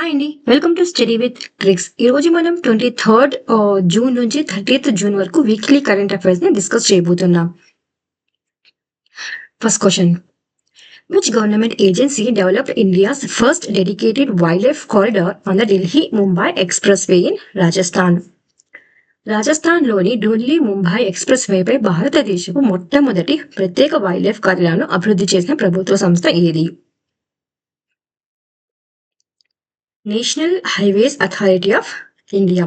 Hi అండి, welcome to study with tricks. ఈ రోజు మనం 23rd జూన్ నుంచి 30th జూన్ వరకు వీక్లీ కరెంట్ అఫైర్స్ ని డిస్కస్ చేయబోతున్నాం. First question, which government agency developed India's first dedicated wild life corridor on the Delhi Mumbai express way in Rajasthan? రాజస్థాన్లోని Delhi Mumbai express వేపై భారతదేశపు మొట్టమొదటి ప్రత్యేక వైల్డ్ లైఫ్ కారిడార్ను అభివృద్ధి చేసిన ప్రభుత్వ సంస్థ ఏది? National highways authority of India.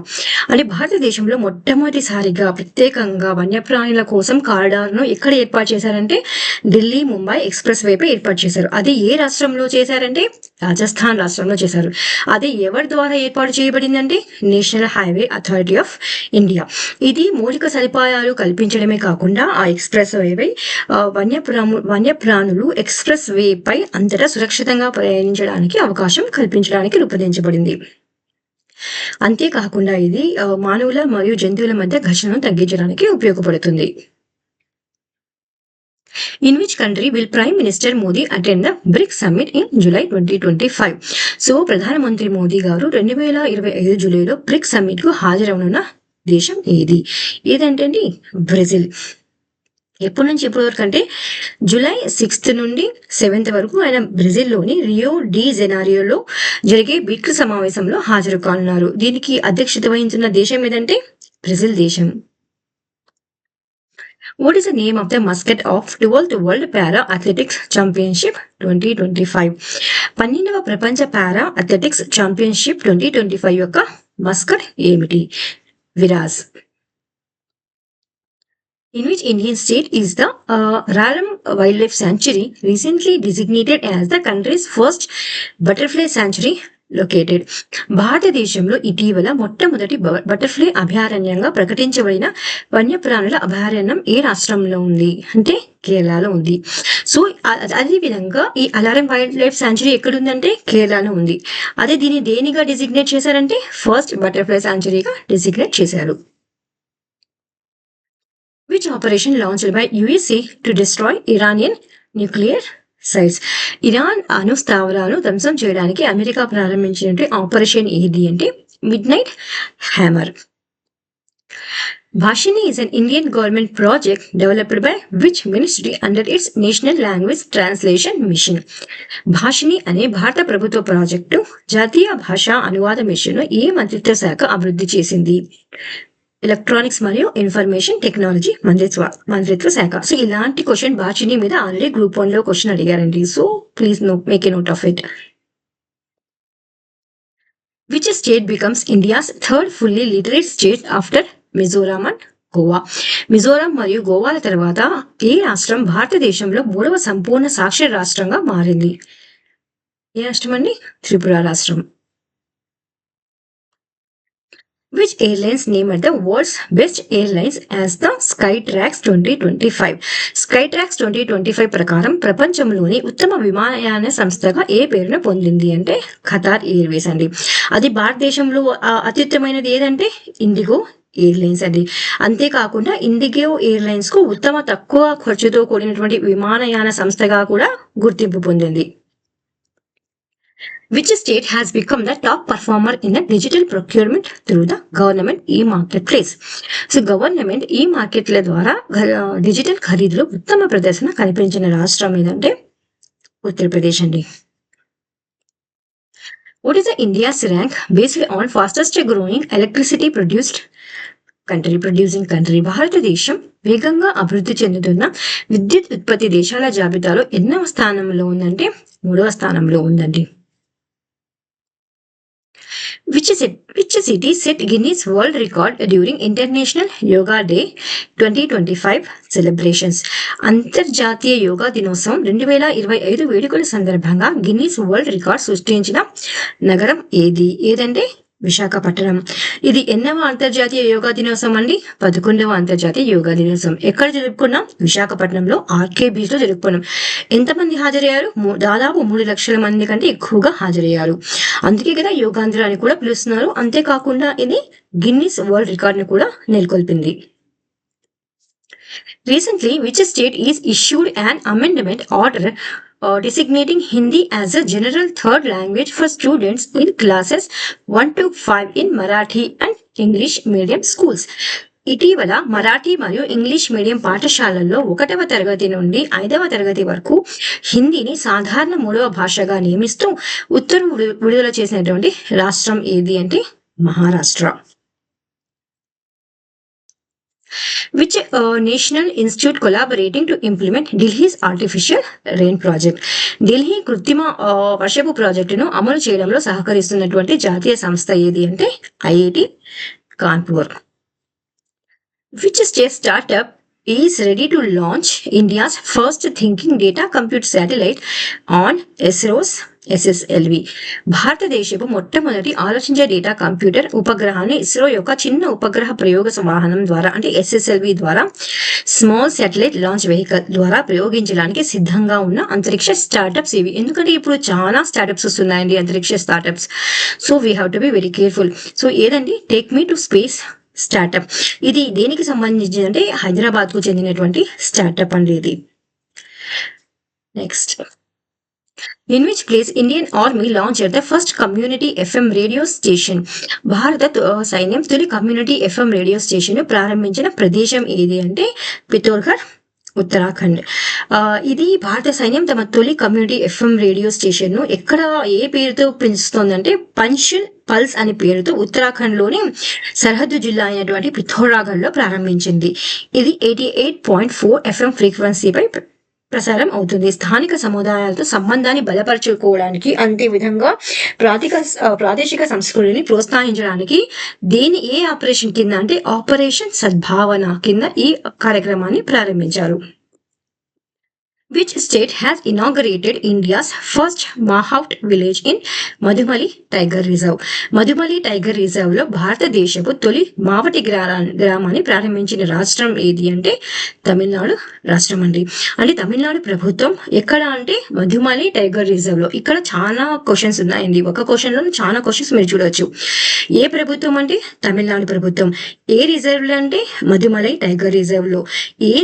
అంటే భారతదేశంలో మొట్టమొదటిసారిగా ప్రత్యేకంగా వన్యప్రాణుల కోసం కారిడార్ను ఎక్కడ ఏర్పాటు చేశారంటే ఢిల్లీ ముంబై ఎక్స్ప్రెస్ వేపై ఏర్పాటు చేశారు. అది ఏ రాష్ట్రంలో చేశారంటే రాజస్థాన్ రాష్ట్రంలో చేశారు. అది ఎవరి ద్వారా ఏర్పాటు చేయబడిందంటే National Highway Authority of India. ఇది మౌలిక సదుపాయాలు కల్పించడమే కాకుండా ఆ ఎక్స్ప్రెస్ వేపై వన్యప్రాణులు ఎక్స్ప్రెస్ వేపై అంతటా సురక్షితంగా ప్రయాణించడానికి అవకాశం కల్పించడానికి రూపొందించబడింది. అంతేకాకుండా ఇది మానవుల మరియు జంతువుల మధ్య ఘర్షణను తగ్గించడానికి ఉపయోగపడుతుంది. In which country will prime minister Modi attend the bricks summit in July 2025? So ప్రధానమంత్రి మోదీ గారు 2025 జూలైలో బ్రిక్స్ సమ్మిట్ కు హాజరవనున్న దేశం ఏదంటే బ్రెజిల్. ఎప్పటి నుంచి ఎప్పటి వరకు అంటే జూలై 6th నుండి 7th వరకు ఆయన బ్రెజిల్లోని రియో డి జెనారియోలో జరిగే బ్రిక్స్ సమావేశంలో హాజరు కానున్నారు. దీనికి అధ్యక్షత వహించిన దేశం ఏదంటే బ్రెజిల్ దేశం. What is the name of the Muscat of 12th world para athletics championship 2025? 12వ ప్రపంచ పారా అథ్లెటిక్స్ ఛాంపియన్షిప్ 2025 యొక్క మస్కట్ ఏమిటి? Viraj. In which Indian state is the Ralam Wildlife Sanctuary recently designated as the country's first butterfly sanctuary located? భారతదేశంలో ఇటీవల మొట్టమొదటి butterfly అభయారణ్యంగా ప్రకటించబడిన వన్యప్రాణుల అభయారణ్యం ఏ రాష్ట్రంలో ఉంది అంటే కేరళలో ఉంది. సో అదే విధంగా ఈ అలారం వైల్డ్ లైఫ్ సాంచురీ ఎక్కడుందంటే కేరళలో ఉంది. అదే దీన్ని దేనిగా డిజిగ్నేట్ చేశారంటే ఫస్ట్ బటర్ఫ్లై సాంచురీగా డిజిగ్నేట్ చేశారు. Which operation launched by USA to destroy Iranian nuclear sites? Iran అణు స్థావరాలను ధ్వంసం చేయడానికి అమెరికా ప్రారంభించినటువంటి ఆపరేషన్ ఏది అంటే mid night hammer. Bhashini is an Indian government project developed by which ministry under its National Language Translation Mission? భాషిని అనే భారత ప్రభుత్వ project జాతీయ భాషా అనువాద మిషన్ ఏ మంత్రిత్వ శాఖ అభివృద్ధి చేసింది? ఎలక్ట్రానిక్స్ మరియు ఇన్ఫర్మేషన్ టెక్నాలజీ మంత్రిత్వ శాఖ. సో ఇలాంటి క్వశ్చన్ భాషిని మీద ఆల్రెడీ గ్రూప్ 1 లో క్వశ్చన్ అడిగారండి. So please make a note of it. Which state becomes India's third fully literate state after Mizoram and Goa? Mizoram మరియు గోవాల తర్వాత ఏ రాష్ట్రం భారతదేశంలో 3వ సంపూర్ణ సాక్షర రాష్ట్రంగా మారింది? ఏ రాష్ట్రం అండి? త్రిపుర రాష్ట్రం. Which airlines named the world's best airlines as the Skytrax 2025? Skytrax 2025 ప్రకారం ప్రపంచంలోని ఉత్తమ విమానయాన సంస్థగా ఏ పేరును పొందింది అంటే ఖతార్ ఎయిర్వేస్ అండి. అది భారతదేశంలో అత్యుత్తమైనది ఏదంటే ఇండిగో ఎయిర్లైన్స్ అండి. అంతేకాకుండా ఇండిగో ఎయిర్లైన్స్ కు ఉత్తమ తక్కువ ఖర్చుతో కూడినటువంటి విమానయాన సంస్థగా కూడా గుర్తింపు పొందింది. Which state has become the top performer in the digital procurement through the government e-marketplace? So government ఈ మార్కెట్ల ద్వారా డిజిటల్ ఖరీదులో ఉత్తమ ప్రదర్శన కనిపించిన రాష్ట్రం ఏదంటే ఉత్తరప్రదేశ్ అండి. What is the India's rank based on fastest growing electricity producing country? భారతదేశం వేగంగా అభివృద్ధి చెందుతున్న విద్యుత్ ఉత్పత్తి దేశాల జాబితాలో ఎన్నవ స్థానంలో ఉందంటే 3వ స్థానంలో ఉందండి. Which city set Guinness World Record during International Yoga Day 2025 celebrations? అంతర్జాతీయ యోగా దినోత్సవం 2025 వేడుకల సందర్భంగా గిన్నీస్ వరల్డ్ రికార్డ్ సృష్టించిన నగరం ఏదంటే విశాఖపట్నం. ఇది ఎన్నవ అంతర్జాతీయ యోగా దినోత్సవం అండి? 11వ అంతర్జాతీయ యోగా దినోత్సవం. ఎక్కడ జరుపుకున్నాం? విశాఖపట్నంలో ఆర్కే బీచ్ లో జరుపుకున్నాం. ఎంతమంది హాజరయ్యారు? దాదాపు 3 లక్షల మంది కంటే ఎక్కువగా హాజరయ్యారు. అందుకే కదా యోగాంధ్ర అని కూడా పిలుస్తున్నారు. అంతేకాకుండా ఇది గిన్నిస్ వరల్డ్ రికార్డ్ ని కూడా నెలకొల్పింది. Recently, which state is issued an amendment order designating Hindi as a general third language for students in classes 1 to 5 in Marathi and English medium schools. ఇటీవల మరాఠీ మరియు ఇంగ్లీష్ మీడియం పాఠశాలల్లో 1వ తరగతి నుండి 5వ తరగతి వరకు హిందీని సాధారణ 3వ భాషగా నియమిస్తూ ఉత్తర్వు విడుదల చేసినటువంటి రాష్ట్రం ఏది అంటే Maharashtra. Which national institute collaborating to implement Delhi's artificial rain project? Delhi కృత్రిమ వర్షపు ప్రాజెక్టును అమలు చేయడంలో సహకరిస్తున్నటువంటి జాతీయ సంస్థ ఏది అంటే IIT Kanpur. Which state startup is ready to launch India's first thinking data compute satellite on ISRO's SSLV? భారతదేశపు మొట్టమొదటి ఆలోచించే డేటా కంప్యూటర్ ఉపగ్రహాన్ని ఇస్రో యొక్క చిన్న ఉపగ్రహ ప్రయోగ వాహనం ద్వారా అంటే SSLV ద్వారా స్మాల్ శాటిలైట్ లాంచ్ వెహికల్ ద్వారా ప్రయోగించడానికి సిద్ధంగా ఉన్న అంతరిక్ష స్టార్టప్స్ ఇవి. ఎందుకంటే ఇప్పుడు చాలా స్టార్టప్స్ వస్తున్నాయండి అంతరిక్ష startups. So we have to be very careful. So ఏదండి take me to space startup. ఇది దేనికి సంబంధించి అంటే హైదరాబాద్ కు చెందినటువంటి స్టార్టప్ అండి ఇది. Next, in which place Indian Army launched the first community FM radio station? భారత సైన్యం తొలి కమ్యూనిటీ FM రేడియో స్టేషన్ ప్రారంభించిన ప్రదేశం ఏది అంటే పితోర్ఘర్, ఉత్తరాఖండ్. ఇది భారత సైన్యం తమ తొలి కమ్యూనిటీ FM రేడియో స్టేషన్ ను ఎక్కడ ఏ పేరుతో పిలుస్తోందంటే పంచుల్ పల్స్ అనే పేరుతో ఉత్తరాఖండ్ లోని సరిహద్దు జిల్లా అయినటువంటి పిథోరాగఢ్ లో ప్రారంభించింది. ఇది 88.4 FM ఫ్రీక్వెన్సీపై ప్రసారం అవుతుంది. స్థానిక సముదాయాలతో సంబంధాన్ని బలపరచుకోవడానికి అంతే విధంగా ప్రాదేశిక సంస్కృతిని ప్రోత్సహించడానికి దీని ఏ ఆపరేషన్ కింద అంటే ఆపరేషన్ సద్భావన కింద ఈ కార్యక్రమాన్ని ప్రారంభించారు. Which state has inaugurated India's first Mahout village in Mudumalai tiger reserve? Mudumalai tiger reserve లో భారతదేశపు తొలి మావటి గ్రామాన్ని ప్రారంభించిన రాష్ట్రం ఏది అంటే తమిళనాడు రాష్ట్రం అండి. అంటే తమిళనాడు ప్రభుత్వం ఎక్కడ అంటే మధుమలి టైగర్ రిజర్వ్ లో. ఇక్కడ చాలా క్వశ్చన్స్ ఉన్నాయండి. ఒక క్వశ్చన్ లో చాలా క్వశ్చన్స్ మీరు చూడొచ్చు. ఏ ప్రభుత్వం అంటే తమిళనాడు ప్రభుత్వం. ఏ రిజర్వ్ లో అంటే మధుమలై టైగర్ రిజర్వ్ లో. ఏ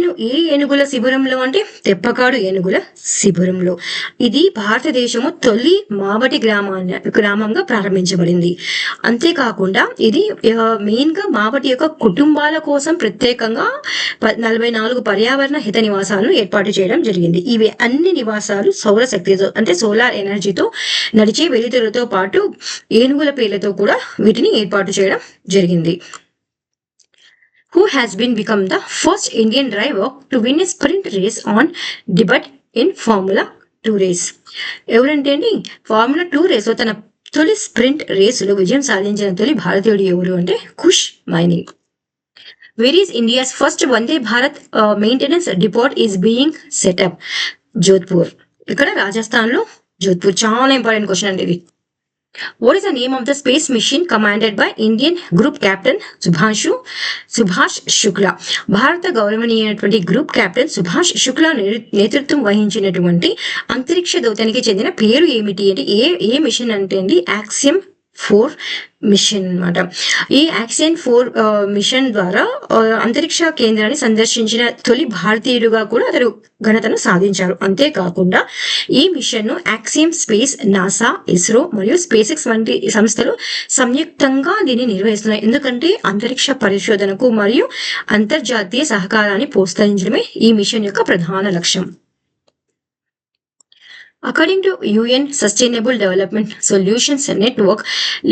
ఏనుగుల శిబిరంలో అంటే తెప్పకాడు ఏనుగుల శిబిరంలో. ఇది భారతదేశము తొలి మావటి గ్రామంగా ప్రారంభించబడింది. అంతేకాకుండా ఇది మెయిన్ గా మావటి యొక్క కుటుంబాల కోసం ప్రత్యేకంగా 44 పర్యావరణ హిత నివాసాలను ఏర్పాటు చేయడం జరిగింది. ఇవి అన్ని నివాసాలు సౌరశక్తితో అంటే సోలార్ ఎనర్జీతో నడిచే వెలుతురుతో పాటు ఏనుగుల పేర్లతో కూడా వీటిని ఏర్పాటు చేయడం జరిగింది. Who has become the first Indian driver to win a sprint race on debut in Formula 2 race? ఎవరంటే అండి ఫార్ములా 2 రేస్ లో తన తొలి స్ప్రింట్ రేసులో విజయం సాధించిన తొలి భారతీయుడు ఎవరు అంటే కుష్ mining. Where is India's first Vande Bharat maintenance depot is being set up? Jodhpur. ఇక్కడ రాజస్థాన్ లో జోధ్పూర్. చాలా ఇంపార్టెంట్ క్వశ్చన్ అండి ఇది. What is the name of the space mission commanded by Indian Group Captain Subhash Shukla? భారత గౌరవనీయమైనటువంటి గ్రూప్ కెప్టెన్ సుభాష్ శుక్లా నేతృత్వం వహించినటువంటి అంతరిక్ష దౌత్యానికి చెందిన పేరు ఏమిటి అంటే ఏ మిషన్ అంటే అండి యాక్సియం 4 మిషన్ అన్నమాట. ఈ యాక్సియం 4 మిషన్ ద్వారా అంతరిక్ష కేంద్రాన్ని సందర్శించిన తొలి భారతీయుడుగా కూడా అతడు ఘనతను సాధించారు. అంతేకాకుండా ఈ మిషన్ ను యాక్సియం స్పేస్, నాసా, ఇస్రో మరియు స్పేస్ ఎక్స్ వంటి సంస్థలు సంయుక్తంగా దీన్ని నిర్వహిస్తున్నాయి. ఎందుకంటే అంతరిక్ష పరిశోధనకు మరియు అంతర్జాతీయ సహకారాన్ని ప్రోత్సహించడమే ఈ మిషన్ యొక్క ప్రధాన లక్ష్యం. According to UN Sustainable Development Solutions Network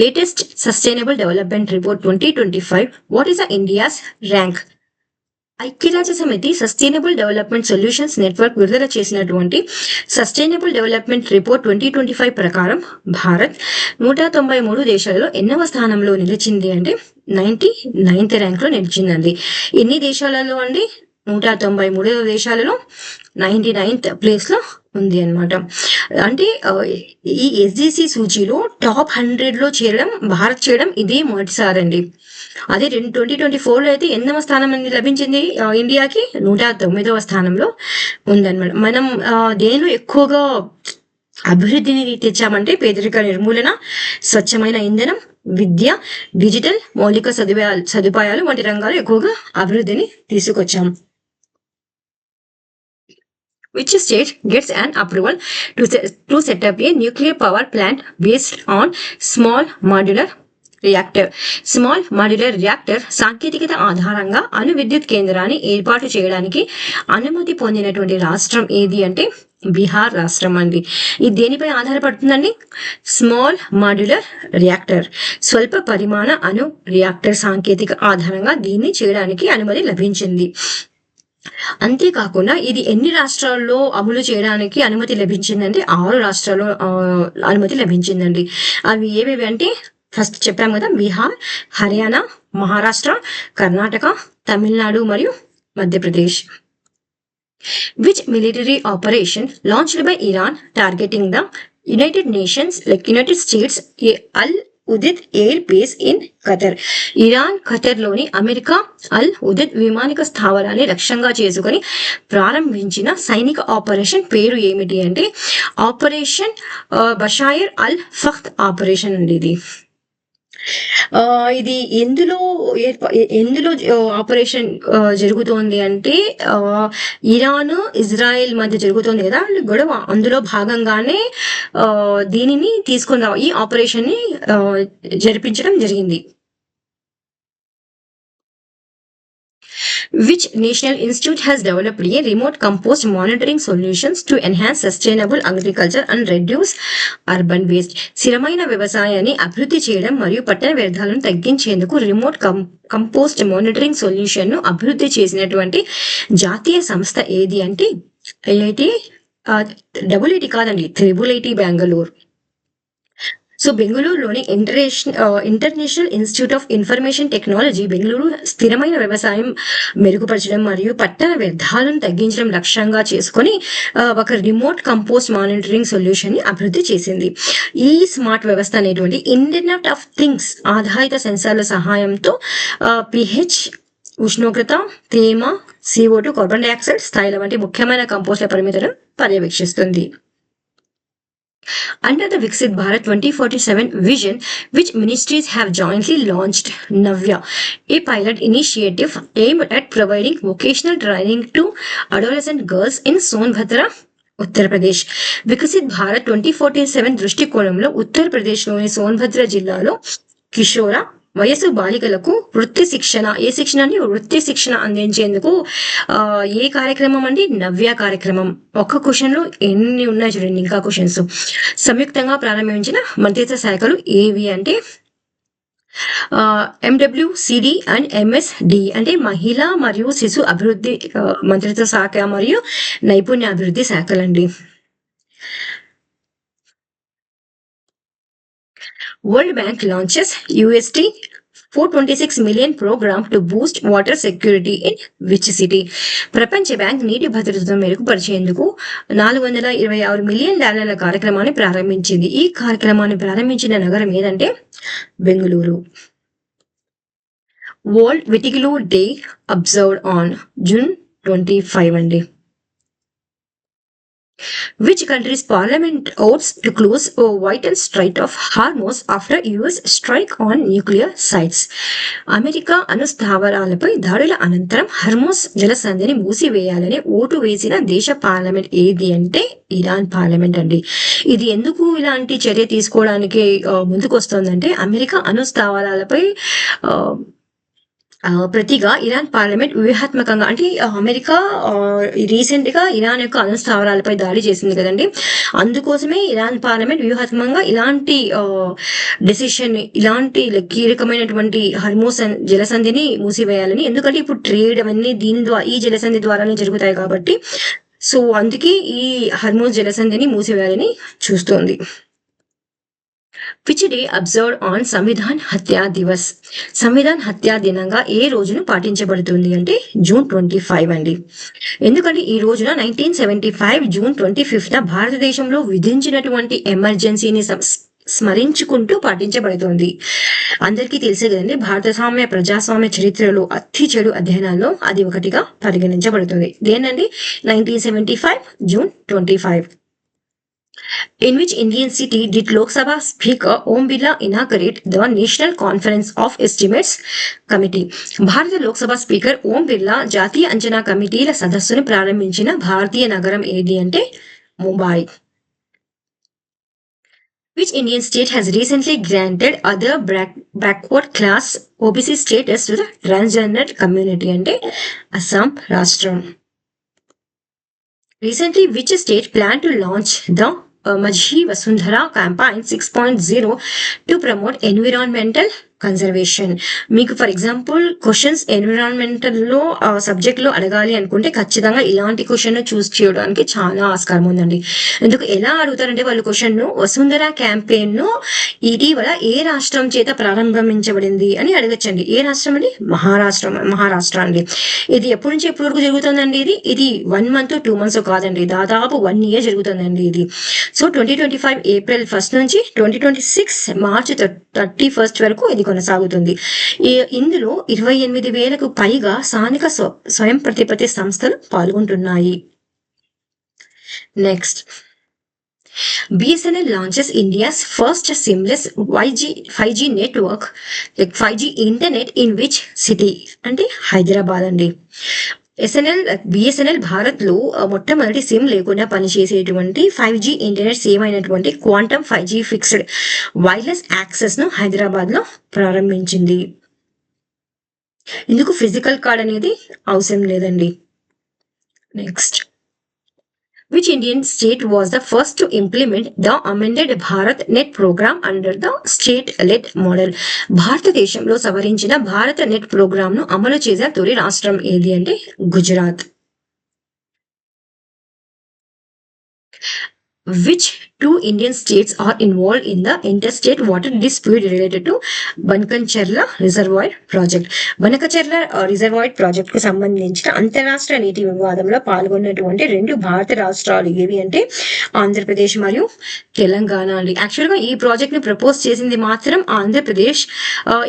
latest Sustainable Development Report 2025, what is India's rank? ఐక్యరాజ్య సమితి సస్టైనబుల్ డెవలప్మెంట్ సొల్యూషన్స్ నెట్వర్క్ విడుదల చేసినటువంటి సస్టైనబుల్ డెవలప్మెంట్ రిపోర్ట్ 2025 ప్రకారం భారత్ 193 దేశాలలో ఎన్నవ స్థానంలో నిలిచింది అంటే 99th ర్యాంక్ లో నిలిచిందండి. ఎన్ని దేశాలలో అండి 193 దేశాలలో 99th ప్లేస్ లో ఉంది అన్నమాట. అంటే ఈ SDC సూచీలో టాప్ 100 లో భారత్ చేయడం ఇదే మొదటిసారి అండి. అదే 2024 లో అయితే ఎన్నవ స్థానం లభించింది ఇండియాకి 109వ స్థానంలో ఉందన్నమాట. మనం దేనిలో ఎక్కువగా అభివృద్ధిని తెచ్చామంటే పేదరిక నిర్మూలన, స్వచ్ఛమైన ఇంధనం, విద్య, డిజిటల్ మౌలిక సదుపాయాలు వంటి రంగాలు ఎక్కువగా అభివృద్ధిని తీసుకొచ్చాం. which state gets an approval to set up a nuclear power plant based on small modular reactor. Small modular reactor సాంకేతికత ఆధారంగా అణు విద్యుత్ కేంద్రాన్ని ఏర్పాటు చేయడానికి అనుమతి పొందినటువంటి రాష్ట్రం ఏది అంటే బీహార్ రాష్ట్రం అండి. ఇది దేనిపై ఆధారపడుతుందండి? స్మాల్ మాడ్యులర్ రియాక్టర్, స్వల్ప పరిమాణ అణు రియాక్టర్ సాంకేతిక ఆధారంగా దీన్ని చేయడానికి అనుమతి లభించింది. అంతేకాకుండా ఇది ఎన్ని రాష్ట్రాల్లో అమలు చేయడానికి అనుమతి లభించిందంటే 6 రాష్ట్రాల్లో అనుమతి లభించిందండి. అవి ఏవేవి అంటే ఫస్ట్ చెప్పాము కదా, బీహార్, హర్యానా, మహారాష్ట్ర, కర్ణాటక, తమిళనాడు మరియు Madhya Pradesh. Which military operation launched by Iran targeting the United States Al Udeid air base in Qatar. Iran ఖతర్లోని అమెరికా అల్ ఉదిద్ విమానిక స్థావరాన్ని లక్ష్యంగా చేసుకుని ప్రారంభించిన సైనిక ఆపరేషన్ పేరు ఏమిటి అంటే ఆపరేషన్ బషాయిర్ అల్ ఫఖ్త్ ఆపరేషన్ అండి. ఇది ఎందులో ఆపరేషన్ జరుగుతోంది అంటే ఇరాన్ ఇజ్రాయెల్ మధ్య జరుగుతోంది కదా గొడవ, అందులో భాగంగానే దీనిని తీసుకుని ఈ ఆపరేషన్ ని జరిపించడం జరిగింది. Which national institute has developed a remote compost monitoring solutions to enhance sustainable agriculture and reduce urban waste? స్థిరమైన వ్యవసాయాన్ని అభివృద్ధి చేయడం మరియు పట్టణ వ్యర్థాలను తగ్గించేందుకు రిమోట్ కంపోస్ట్ మానిటరింగ్ సొల్యూషన్ ను అభివృద్ధి చేసినటువంటి జాతీయ సంస్థ ఏది అంటే ఐఐటి, IIT కాదండి, IIIT బెంగళూరు. సో బెంగళూరులోని international institute of information technology Bengaluru స్థిరమైన వ్యవసాయం మెరుగుపరచడం మరియు పట్టణ వ్యర్థాలను తగ్గించడం లక్ష్యంగా చేసుకుని ఒక రిమోట్ కంపోస్ట్ మానిటరింగ్ సొల్యూషన్ ని అభివృద్ధి చేసింది. ఈ స్మార్ట్ వ్యవస్థ అనేటువంటి ఇంటర్నెట్ ఆఫ్ థింగ్స్ ఆధారిత సెన్సార్ల సహాయంతో pH, ఉష్ణోగ్రత, తేమ, CO2, కార్బన్ డైఆక్సైడ్ స్థాయిల వంటి ముఖ్యమైన కంపోస్ట్ల పరిమితులను పర్యవేక్షిస్తుంది. Under the Viksit Bharat 2047 vision, which ministries have jointly launched Navya, a pilot initiative aimed at providing vocational training to adolescent girls in Sonbhadra, Uttar Pradesh. Viksit Bharat 2047 దృష్టికోణంలో ఉత్తరప్రదేశ్లోని సోన్భద్ర జిల్లాలో కిషోర వయసు బాలికలకు వృత్తి శిక్షణ అందించేందుకు ఏ కార్యక్రమం అండి? నవ్య కార్యక్రమం. ఒక్క క్వశ్చన్ లో ఎన్ని ఉన్నాయి చూడండి, ఇంకా క్వశ్చన్స్. సంయుక్తంగా ప్రారంభించిన మంత్రిత్వ శాఖలు ఏవి అంటే MWCD అండ్ MSD అంటే మహిళా మరియు శిశు అభివృద్ధి మంత్రిత్వ శాఖ మరియు నైపుణ్య అభివృద్ధి శాఖలండి. World Bank launches $426 million program to boost water security in which city? ప్రపంచ బ్యాంక్ నీటి భద్రతను మెరుగుపరిచేందుకు $426 మిలియన్ కార్యక్రమాన్ని ప్రారంభించింది. ఈ కార్యక్రమాన్ని ప్రారంభించిన నగరం ఏదంటే Bengaluru. World vitiligo day observed on June 25 అండి. Which country's parliament votes to close a vital Strait of Hormuz after US strike on nuclear sites? America అణు స్థావరాలపై దాడుల అనంతరం హర్మోస్ జలసంధిని మూసివేయాలని ఓటు వేసిన దేశ పార్లమెంట్ ఏది అంటే ఇరాన్ పార్లమెంట్ అండి. ఇది ఎందుకు ఇలాంటి చర్య తీసుకోవడానికి ముందుకు వస్తుందంటే అమెరికా అణు స్థావరాలపై ప్రతిగా ఇరాన్ పార్లమెంట్ వ్యూహాత్మకంగా అంటే అమెరికా రీసెంట్ గా ఇరాన్ యొక్క అణు స్థావరాలపై దాడి చేసింది కదండి, అందుకోసమే ఇరాన్ పార్లమెంట్ వ్యూహాత్మకంగా ఇలాంటి డెసిషన్ ఇలాంటి కీలకమైనటువంటి హర్మోస్ జలసంధిని మూసివేయాలని, ఎందుకంటే ఇప్పుడు ట్రేడ్ అవన్నీ ఈ జలసంధి ద్వారానే జరుగుతాయి కాబట్టి, సో అందుకే ఈ హర్మోస్ జలసంధిని మూసివేయాలని చూస్తోంది. Which day observed on Samvidhan హత్యా దివస్? సంవిధాన్ హత్యా దినంగా ఏ రోజును పాటించబడుతుంది అంటే June 25 అండి. ఎందుకంటే ఈ రోజున 1975 June 25 భారతదేశంలో విధించినటువంటి ఎమర్జెన్సీని స్మరించుకుంటూ పాటించబడుతుంది. అందరికీ తెలిసే కదండి, భారతస్వామ్య ప్రజాస్వామ్య చరిత్రలో అతి చెడు అధ్యయనాల్లో అది ఒకటిగా పరిగణించబడుతుంది. దేనండి? 1975 June 25. In which Indian city did Lok Sabha Speaker Om Birla inaugurate the National Conference of Estimates Committee? భారత లోక్సభ స్పీకర్ ఓం బిర్లా జాతీయ అంచనా కమిటీల సదస్సును ప్రారంభించిన భారతీయ నగరం ఏది అంటే Mumbai. Which Indian state has recently granted other backward class OBC status to the transgender community అంటే అస్సాం రాష్ట్రం. Recently, which state planned to launch the Majhi Vasundhara campaign 6.0 to promote environmental conservation? మీకు ఫర్ ఎగ్జాంపుల్ క్వశ్చన్స్ ఎన్విరాన్మెంటల్ లో subject లో అడగాలి అనుకుంటే ఖచ్చితంగా ఇలాంటి question choose చేయడానికి చాలా ఆస్కారం ఉందండి. ఎందుకు ఎలా అడుగుతారంటే వాళ్ళు క్వశ్చన్ ను వసుంధర క్యాంపెయిన్ ను ఇటీవల ఏ రాష్ట్రం చేత ప్రారంభించబడింది అని అడగచ్చండి. ఏ రాష్ట్రం అండి? మహారాష్ట్ర అండి. ఇది ఎప్పటి నుంచి ఎప్పటి వరకు జరుగుతుందండి? ఇది 1 month 2 months కాదండి, దాదాపు 1 year జరుగుతుందండి ఇది. సో 2025 April 1st నుంచి 2026 March 31st వరకు ఇది కొనసాగుతుంది. ఇందులో 28,000కు పైగా స్థానిక స్వయం ప్రతిపత్తి సంస్థలు పాల్గొంటున్నాయి. Next, BSNL launches India's first seamless 5G network, like 5G internet in which city అంటే హైదరాబాద్ అండి. బిఎస్ఎన్ఎల్ భారత్ లో మొట్టమొదటి సిమ్ లేకుండా పనిచేసేటువంటి 5G ఇంటర్నెట్ సేవ అయినటువంటి quantum 5G fixed wireless access ను హైదరాబాద్ లో ప్రారంభించింది. ఇందుకు ఫిజికల్ కార్డ్ అనేది అవసరం లేదండి. Next, which Indian state was the first to implement the amended Bharat Net program under the state-led model? భారతదేశంలో సవరించిన భారత నెట్ ప్రోగ్రామ్ ను అమలు చేసిన తొలి రాష్ట్రం ఏది అంటే Gujarat. Which 2 Indian states are involved in the interstate water dispute related to Bankancherla Reservoir project? Banakacherla reservoir project కు సంబంధించిన అంతరాష్ట్ర నీటి వివాదంలో పాల్గొన్నటువంటి 2 భారత రాష్ట్రాలు ఏవి అంటే ఆంధ్రప్రదేశ్ మరియు తెలంగాణ అండి. యాక్చువల్ గా ఈ ప్రాజెక్ట్ ని ప్రపోజ్ చేసింది మాత్రం ఆంధ్రప్రదేశ్.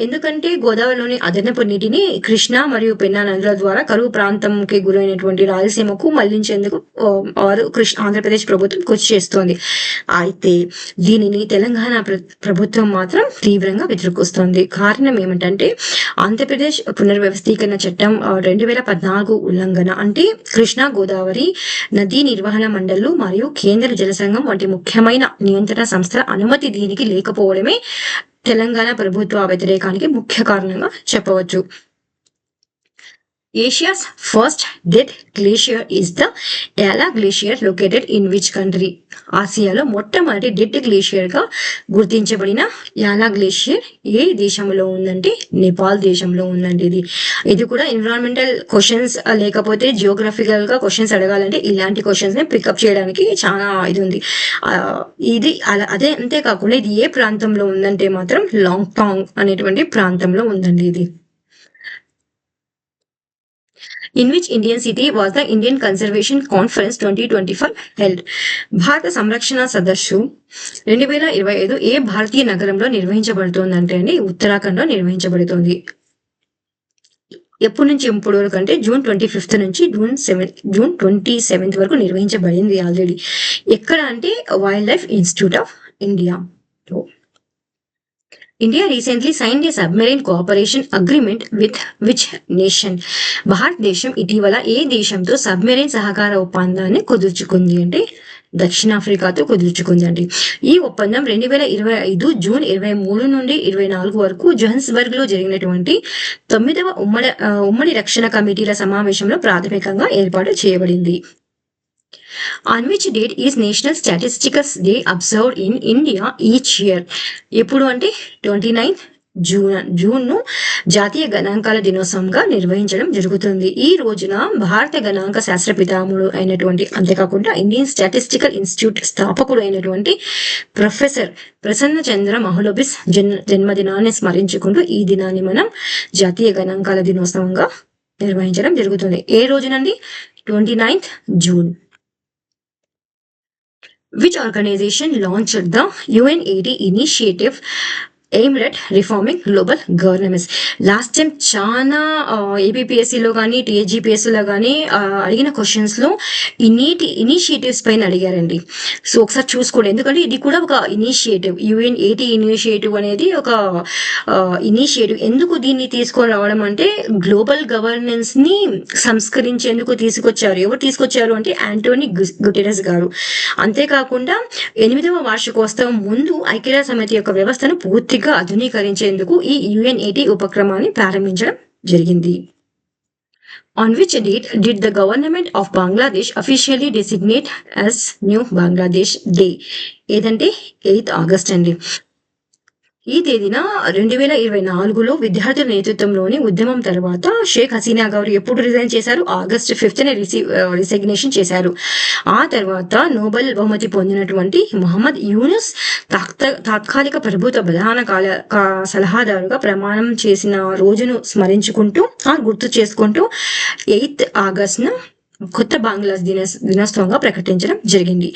ఎందుకంటే గోదావరిలోని అదనపు నీటిని కృష్ణా మరియు పెన్నా నదుల ద్వారా కరువు ప్రాంతంకి గురైనటువంటి రాయలసీమకు మళ్లించేందుకు ఆంధ్రప్రదేశ్ ప్రభుత్వం కృషి చేస్తోంది. అయితే దీనిని తెలంగాణ ప్రభుత్వం మాత్రం తీవ్రంగా వ్యతిరేకిస్తోంది. కారణం ఏమిటంటే ఆంధ్రప్రదేశ్ పునర్వ్యవస్థీకరణ చట్టం 2014 ఉల్లంఘన, అంటే కృష్ణా గోదావరి నదీ నిర్వహణ మండళ్లు మరియు కేంద్ర జల సంఘం వంటి ముఖ్యమైన నియంత్రణ సంస్థల అనుమతి దీనికి లేకపోవడమే తెలంగాణ ప్రభుత్వ వ్యతిరేకానికి ముఖ్య కారణంగా చెప్పవచ్చు. Asia's first dead glacier is the Yala Glacier located in which country? ఆసియాలో మొట్టమొదటి డెడ్ గ్లేషియర్ గా గుర్తించబడిన యాలా గ్లేషియర్ ఏ దేశంలో ఉందంటే నేపాల్ దేశంలో ఉందండి. ఇది కూడా ఎన్విరాన్మెంటల్ క్వశ్చన్స్ లేకపోతే జియోగ్రఫికల్ గా క్వశ్చన్స్ అడగాలంటే ఇలాంటి క్వశ్చన్స్ ని పికప్ చేయడానికి చాలా ఇది ఉంది. ఇది అదే అంతేకాకుండా ఇది ఏ ప్రాంతంలో ఉందంటే మాత్రం లాంగ్ టాంగ్ అనేటువంటి ప్రాంతంలో ఉందండి ఇది. In which Indian city was the Indian Conservation Conference 2025 held? భారత సంరక్షణ సదస్సు 2025 ఏ భారతీయ నగరంలో నిర్వహించబడుతోందంటే అండి ఉత్తరాఖండ్ లో నిర్వహించబడుతోంది. ఎప్పటి నుంచి ఎప్పుడు వరకు అంటే June 25th నుంచి June 27th వరకు నిర్వహించబడింది ఆల్రెడీ. ఎక్కడ అంటే wild life institute of India. India recently signed a submarine cooperation agreement with which nation? భారతదేశం ఇటీవల ఏ దేశంతో సబ్మెరైన్ సహకార ఒప్పందాన్ని కుదుర్చుకుంది అంటే దక్షిణాఫ్రికాతో కుదుర్చుకుందండి. ఈ ఒప్పందం 2025 జూన్ 23 నుండి 24 వరకు జోహాన్స్బర్గ్ లో జరిగినటువంటి 9వ ఉమ్మడి రక్షణ కమిటీల సమావేశంలో ప్రాథమికంగా ఏర్పాటు చేయబడింది. On which date is National Statistics Day observed in India each year? ఎప్పుడు అంటే 29th జూన్ ను జాతీయ గణాంకాల దినోత్సవంగా నిర్వహించడం జరుగుతుంది. ఈ రోజున భారత గణాంక శాస్త్ర పితామహుడు అయినటువంటి అంతేకాకుండా ఇండియన్ స్టాటిస్టికల్ ఇన్స్టిట్యూట్ స్థాపకుడు అయినటువంటి ప్రొఫెసర్ ప్రసన్న చంద్ర మహలనోబిస్ జన్మదినాన్ని స్మరించుకుంటూ ఈ దినాన్ని మనం జాతీయ గణాంకాల దినోత్సవంగా నిర్వహించడం జరుగుతుంది. ఏ రోజునండి? 29th June. Which organization launched the UNAIDS initiative aimed at reforming global governance. Last time చాలా ఏపీపీఎస్సీలో కానీ టీఏజీపీఎస్సీలో కానీ అడిగిన క్వశ్చన్స్లో ఈ నీటి ఇనిషియేటివ్స్ పైన అడిగారండి. సో ఒకసారి చూసుకోండి, ఎందుకంటే ఇది కూడా ఒక ఇనిషియేటివ్. UN80 ఇనిషియేటివ్ అనేది ఒక ఇనిషియేటివ్. ఎందుకు దీన్ని తీసుకొని రావడం అంటే గ్లోబల్ గవర్నెన్స్ ని సంస్కరించేందుకు తీసుకొచ్చారు. ఎవరు తీసుకొచ్చారు అంటే ఆంటోనీ గుటెరస్ గారు. అంతేకాకుండా 8వ వార్షికోత్సవం ముందు ఐక్యరాజ్య సమితి యొక్క వ్యవస్థను పూర్తిగా ఆధునీకరించేందుకు ఈ UN80 ఉపక్రమాన్ని ప్రారంభించడం జరిగింది. On which date did the government of Bangladesh officially designate as New Bangladesh Day? ఏదంటే 8th ఆగస్ట్ అండి. ఈ తేదీన 2024లో విద్యార్థుల నేతృత్వంలోని ఉద్యమం తర్వాత షేక్ హసీనా గారు ఎప్పుడు రిజైన్ చేశారు? August 5th రిసిగ్నేషన్ చేశారు. ఆ తర్వాత నోబెల్ బహుమతి పొందినటువంటి మొహమ్మద్ యూనుస్ తాత్కాలిక ప్రభుత్వ ప్రధాన సలహాదారుగా ప్రమాణం చేసిన రోజును స్మరించుకుంటూ గుర్తు చేసుకుంటూ 8th ఆగస్ట్ను కొత్త బంగ్లాదేశ్ దినోత్సవంగా ప్రకటించడం జరిగింది.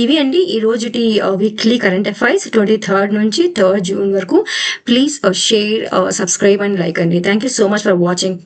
ఇవి అండి ఈ రోజుటి వీక్లీ కరెంట్ అఫైర్స్ 23rd నుంచి 3rd జూన్ వరకు. Please share, subscribe and like అండి. Thank you so much for watching.